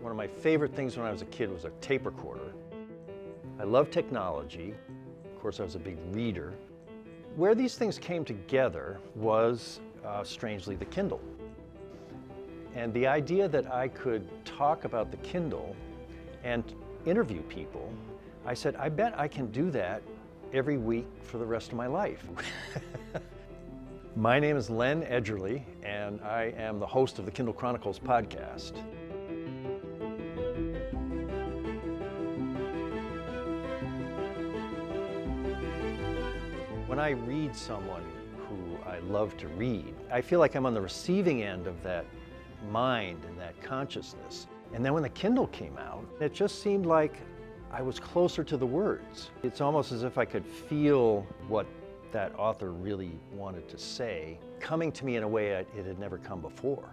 One of my favorite things when I was a kid was a tape recorder. I love technology. Of course, I was a big reader. Where these things came together was, strangely, the Kindle. And the idea that I could talk about the Kindle and interview people, I said, I bet I can do that every week for the rest of my life. My name is Len Edgerly, and I am the host of the Kindle Chronicles podcast. When I read someone who I love to read, I feel like I'm on the receiving end of that mind and that consciousness. And then when the Kindle came out, it just seemed like I was closer to the words. It's almost as if I could feel what that author really wanted to say, coming to me in a way it had never come before.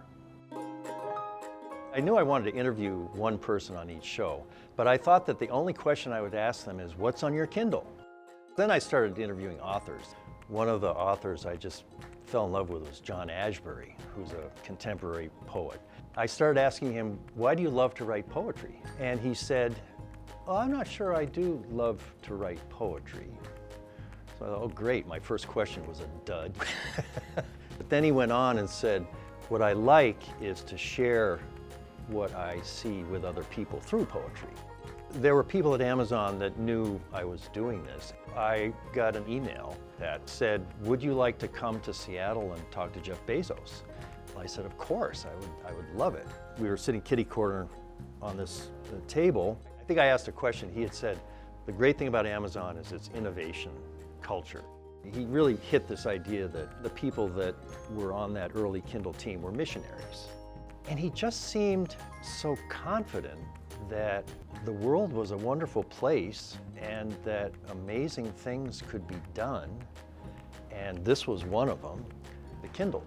I knew I wanted to interview one person on each show, but I thought that the only question I would ask them is, what's on your Kindle? Then I started interviewing authors. One of the authors I just fell in love with was John Ashbery, who's a contemporary poet. I started asking him, why do you love to write poetry? And he said, oh, I'm not sure I do love to write poetry. So I thought, oh great, my first question was a dud. But then he went on and said, what I like is to share what I see with other people through poetry. There were people at Amazon that knew I was doing this. I got an email that said, would you like to come to Seattle and talk to Jeff Bezos? I said, of course, I would love it. We were sitting kitty corner on this table. I think I asked a question. He had said, the great thing about Amazon is its innovation culture. He really hit this idea that the people that were on that early Kindle team were missionaries. And he just seemed so confident that the world was a wonderful place and that amazing things could be done. And this was one of them, the Kindle.